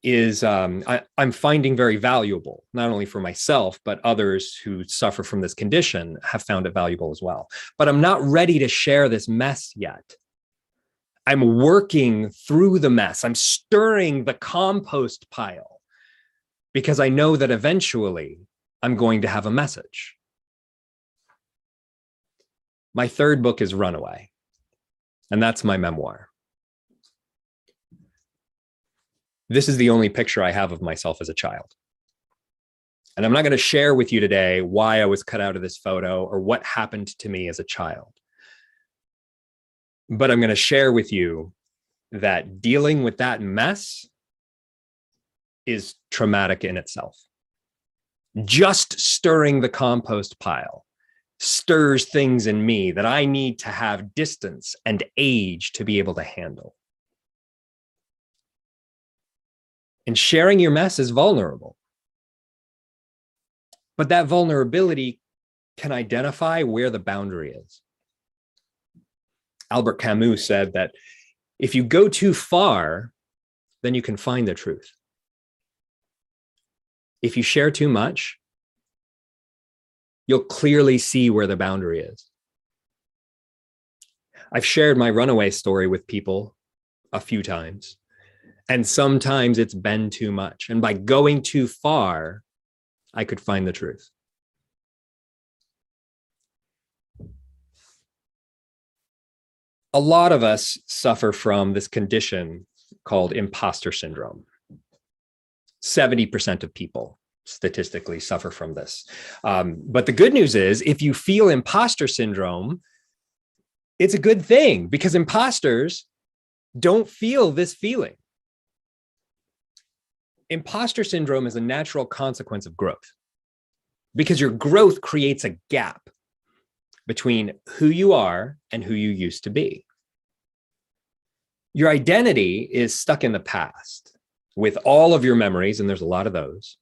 is I'm finding very valuable, not only for myself, but others who suffer from this condition have found it valuable as well. But I'm not ready to share this mess yet. I'm working through the mess. I'm stirring the compost pile because I know that eventually I'm going to have a message. My third book is Runaway, and that's my memoir. This is the only picture I have of myself as a child. And I'm not going to share with you today why I was cut out of this photo or what happened to me as a child. But I'm going to share with you that dealing with that mess is traumatic in itself. Just stirring the compost pile stirs things in me that I need to have distance and age to be able to handle. And sharing your mess is vulnerable. But that vulnerability can identify where the boundary is. Albert Camus said that if you go too far, then you can find the truth. If you share too much, you'll clearly see where the boundary is. I've shared my runaway story with people a few times, and sometimes it's been too much. And by going too far, I could find the truth. A lot of us suffer from this condition called imposter syndrome. 70% of people statistically suffer from this. But the good news is, if you feel imposter syndrome, it's a good thing, because imposters don't feel this feeling. Imposter syndrome is a natural consequence of growth, because your growth creates a gap between who you are and who you used to be. Your identity is stuck in the past with all of your memories, and there's a lot of those,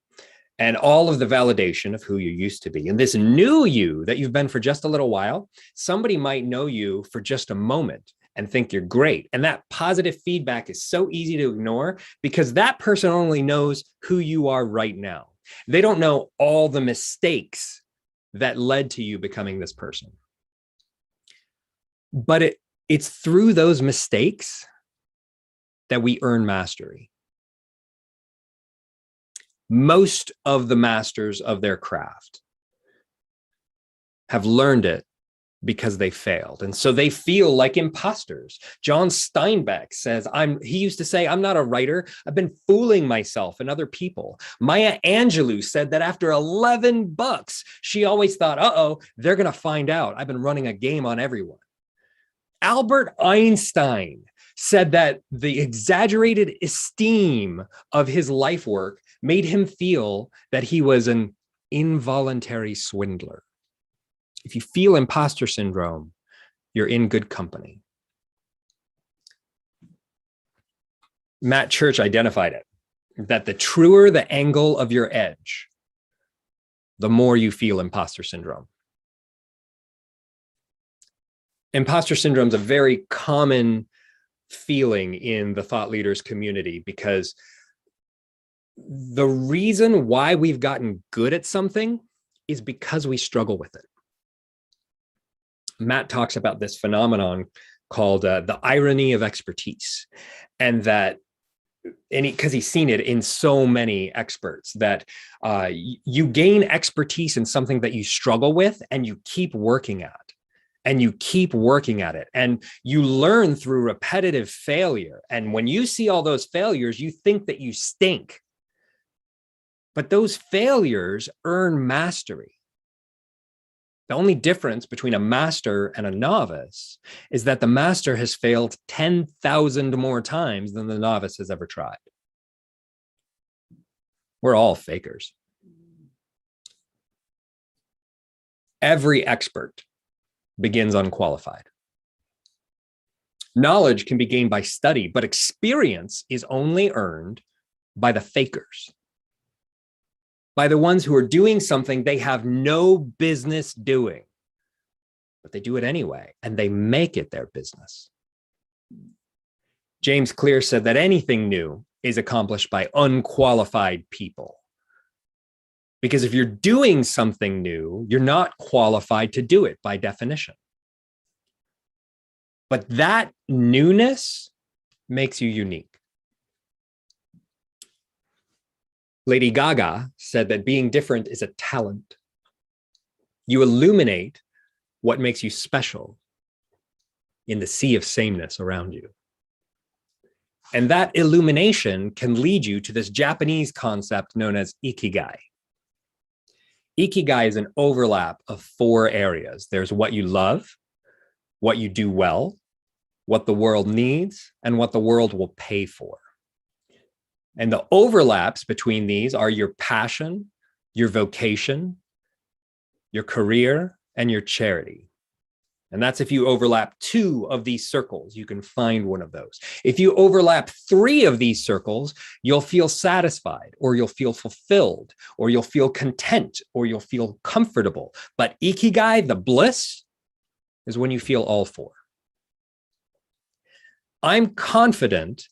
and all of the validation of who you used to be. And this new you that you've been for just a little while, somebody might know you for just a moment and think you're great. And that positive feedback is so easy to ignore, because that person only knows who you are right now. They don't know all the mistakes that led to you becoming this person. But it's through those mistakes that we earn mastery. Most of the masters of their craft have learned it because they failed. And so they feel like imposters. John Steinbeck says, he used to say, I'm not a writer. I've been fooling myself and other people. Maya Angelou said that after 11 books, she always thought, they're going to find out. I've been running a game on everyone. Albert Einstein said that the exaggerated esteem of his life work made him feel that he was an involuntary swindler. If you feel imposter syndrome, you're in good company. Matt Church identified it, that the truer the angle of your edge, the more you feel imposter syndrome. Imposter syndrome is a very common feeling in the thought leaders community, because the reason why we've gotten good at something is because we struggle with it. Matt talks about this phenomenon called the irony of expertise, and that, because he's seen it in so many experts, that you gain expertise in something that you struggle with, and you keep working at. And you keep working at it, and you learn through repetitive failure. And when you see all those failures, you think that you stink. But those failures earn mastery. The only difference between a master and a novice is that the master has failed 10,000 more times than the novice has ever tried. We're all fakers. Every expert begins unqualified. Knowledge can be gained by study, but experience is only earned by the fakers, by the ones who are doing something they have no business doing, but they do it anyway, and they make it their business. James Clear said that anything new is accomplished by unqualified people. Because if you're doing something new, you're not qualified to do it by definition. But that newness makes you unique. Lady Gaga said that being different is a talent. You illuminate what makes you special in the sea of sameness around you. And that illumination can lead you to this Japanese concept known as ikigai. Ikigai is an overlap of 4 areas. There's what you love, what you do well, what the world needs, and what the world will pay for. And the overlaps between these are your passion, your vocation, your career, and your charity. And that's if you overlap 2 of these circles, you can find one of those. If you overlap 3 of these circles, you'll feel satisfied, or you'll feel fulfilled, or you'll feel content, or you'll feel comfortable. But ikigai, the bliss, is when you feel all 4. I'm confident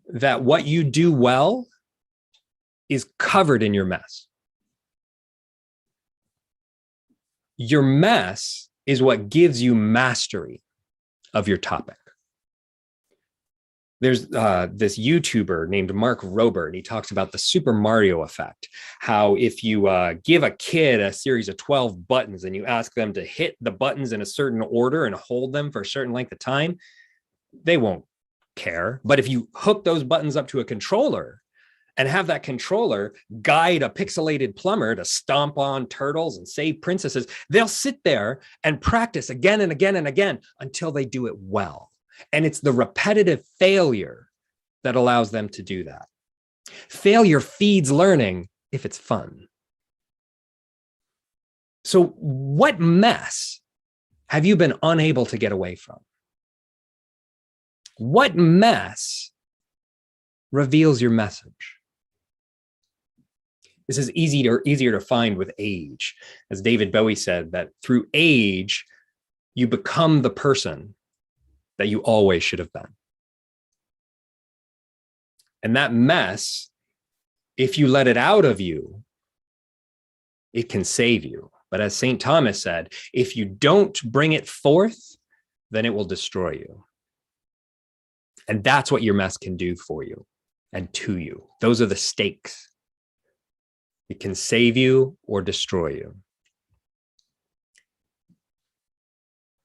that what you do well is covered in your mess. Your mess is what gives you mastery of your topic. There's this YouTuber named Mark Rober, and he talks about the Super Mario effect. How if you give a kid a series of 12 buttons and you ask them to hit the buttons in a certain order and hold them for a certain length of time, they won't care. But if you hook those buttons up to a controller and have that controller guide a pixelated plumber to stomp on turtles and save princesses, they'll sit there and practice again and again and again until they do it well. And it's the repetitive failure that allows them to do that. Failure feeds learning if it's fun. So what mess have you been unable to get away from? What mess reveals your message? This is easier to find with age. As David Bowie said, that through age, you become the person that you always should have been. And that mess, if you let it out of you, it can save you. But as St. Thomas said, if you don't bring it forth, then it will destroy you. And that's what your mess can do for you and to you. Those are the stakes. It can save you or destroy you.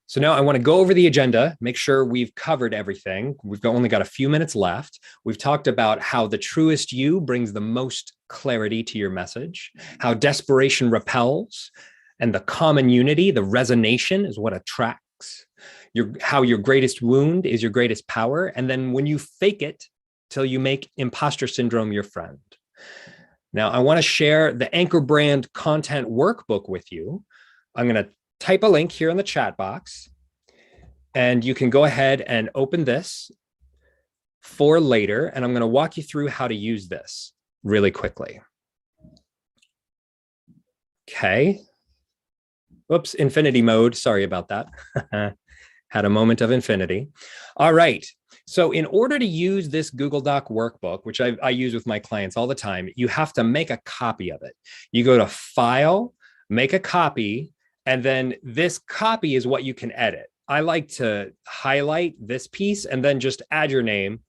So now I want to go over the agenda, make sure we've covered everything. We've only got a few minutes left. We've talked about how the truest you brings the most clarity to your message, how desperation repels, and the common unity, the resonation, is what attracts. How your greatest wound is your greatest power. And then when you fake it till you make imposter syndrome your friend. Now, I want to share the Anchor Brand content workbook with you. I'm going to type a link here in the chat box, and you can go ahead and open this for later. And I'm going to walk you through how to use this really quickly. Okay. Oops, infinity mode. Sorry about that. Had a moment of infinity. All right. So in order to use this Google Doc workbook, which I use with my clients all the time, you have to make a copy of it. You go to File, make a copy, and then this copy is what you can edit. I like to highlight this piece and then just add your name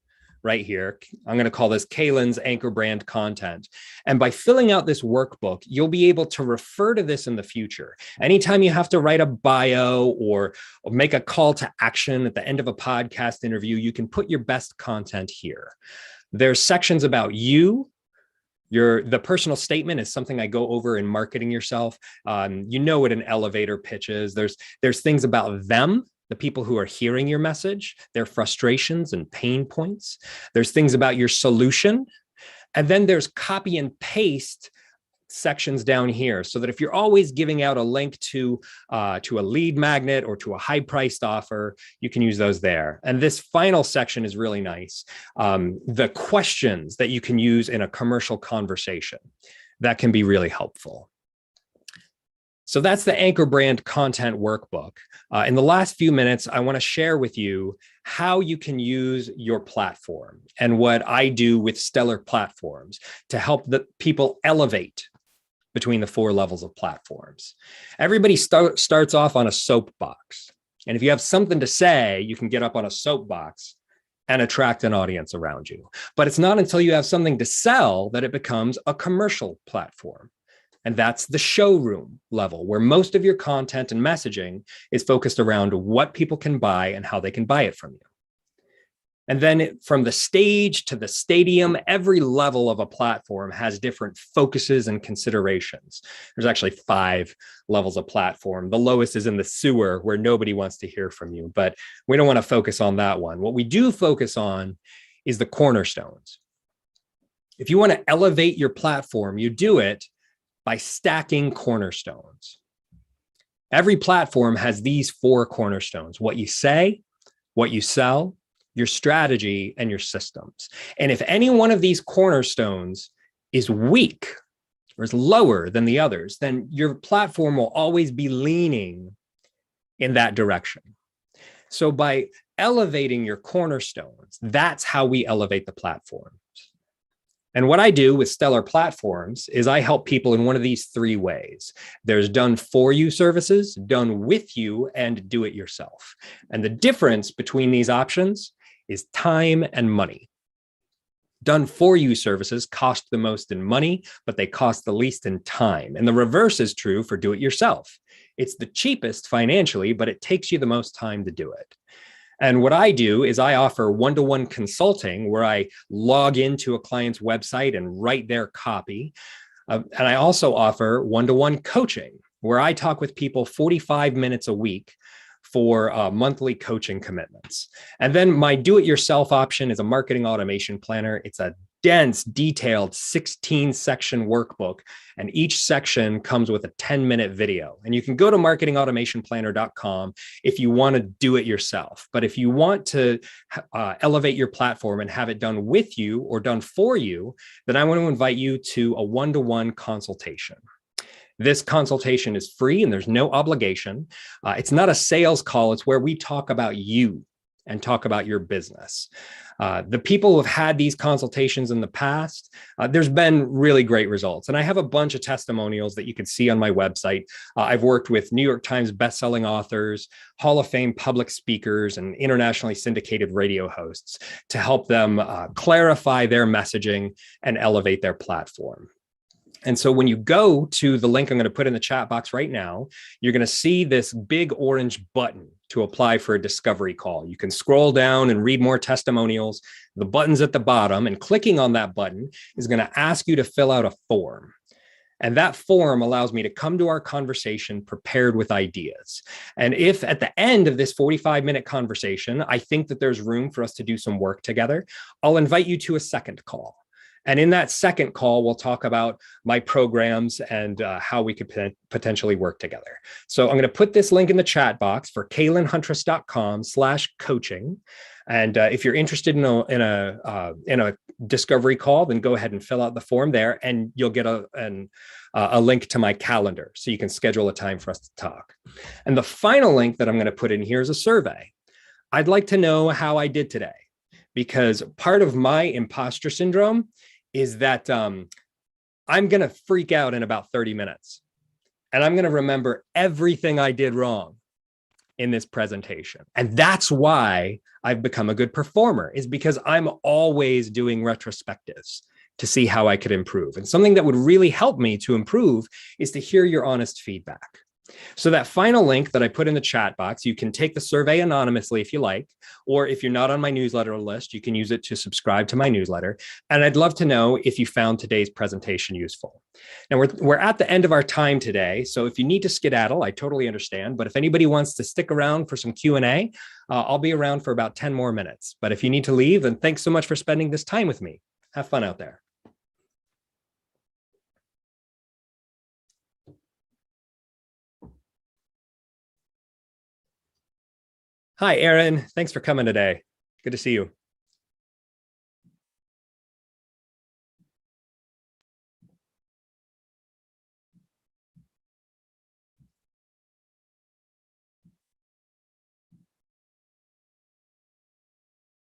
right here. I'm going to call this Caelan's Anchor Brand content. And by filling out this workbook, you'll be able to refer to this in the future. Anytime you have to write a bio or make a call to action at the end of a podcast interview, you can put your best content here. There's sections about you. The personal statement is something I go over in marketing yourself. You know what an elevator pitch is. There's things about them, the people who are hearing your message, their frustrations and pain points. There's things about your solution. And then there's copy and paste sections down here, so that if you're always giving out a link to a lead magnet or to a high priced offer, you can use those there. And this final section is really nice. The questions that you can use in a commercial conversation, that can be really helpful. So that's the Anchor Brand content workbook. In the last few minutes, I want to share with you how you can use your platform and what I do with Stellar Platforms to help the people elevate between the 4 levels of platforms. Everybody starts off on a soapbox. And if you have something to say, you can get up on a soapbox and attract an audience around you. But it's not until you have something to sell that it becomes a commercial platform. And that's the showroom level, where most of your content and messaging is focused around what people can buy and how they can buy it from you. And then from the stage to the stadium, every level of a platform has different focuses and considerations. There's actually 5 levels of platform. The lowest is in the sewer, where nobody wants to hear from you, but we don't want to focus on that one. What we do focus on is the cornerstones. If you want to elevate your platform, you do it by stacking cornerstones. Every platform has these 4 cornerstones: what you say, what you sell, your strategy, and your systems. And if any one of these cornerstones is weak or is lower than the others, then your platform will always be leaning in that direction. So by elevating your cornerstones, that's how we elevate the platforms. And what I do with Stellar Platforms is I help people in one of these 3 ways. There's done for you services, done with you, and do it yourself. And the difference between these options is time and money. Done for you services cost the most in money, but they cost the least in time. And the reverse is true for do it yourself. It's the cheapest financially, but it takes you the most time to do it. And what I do is I offer one-to-one consulting, where I log into a client's website and write their copy. And I also offer one-to-one coaching, where I talk with people 45 minutes a week for monthly coaching commitments. And then my do-it-yourself option is a marketing automation planner. It's a dense, detailed 16-section workbook, and each section comes with a 10-minute video. And you can go to marketingautomationplanner.com if you want to do it yourself. But if you want to elevate your platform and have it done with you or done for you, then I want to invite you to a one-to-one consultation. This consultation is free and there's no obligation. It's not a sales call. It's where we talk about you and talk about your business. The people who have had these consultations in the past, there's been really great results. And I have a bunch of testimonials that you can see on my website. I've worked with New York Times bestselling authors, Hall of Fame public speakers, and internationally syndicated radio hosts to help them clarify their messaging and elevate their platform. And so when you go to the link I'm going to put in the chat box right now, you're going to see this big orange button to apply for a discovery call. You can scroll down and read more testimonials. The button's at the bottom, and clicking on that button is going to ask you to fill out a form. And that form allows me to come to our conversation prepared with ideas. And if at the end of this 45-minute conversation, I think that there's room for us to do some work together, I'll invite you to a second call. And in that second call, we'll talk about my programs and how we could potentially work together. So I'm going to put this link in the chat box for caelanhuntress.com/coaching. And if you're interested in a discovery call, then go ahead and fill out the form there, and you'll get a link to my calendar so you can schedule a time for us to talk. And the final link that I'm going to put in here is a survey. I'd like to know how I did today, because part of my imposter syndrome is that I'm going to freak out in about 30 minutes. And I'm going to remember everything I did wrong in this presentation. And that's why I've become a good performer, is because I'm always doing retrospectives to see how I could improve. And something that would really help me to improve is to hear your honest feedback. So that final link that I put in the chat box, you can take the survey anonymously if you like, or if you're not on my newsletter list, you can use it to subscribe to my newsletter. And I'd love to know if you found today's presentation useful. Now we're at the end of our time today. So if you need to skedaddle, I totally understand. But if anybody wants to stick around for some Q&A, I'll be around for about 10 more minutes. But if you need to leave, then thanks so much for spending this time with me. Have fun out there. Hi, Aaron. Thanks for coming today. Good to see you.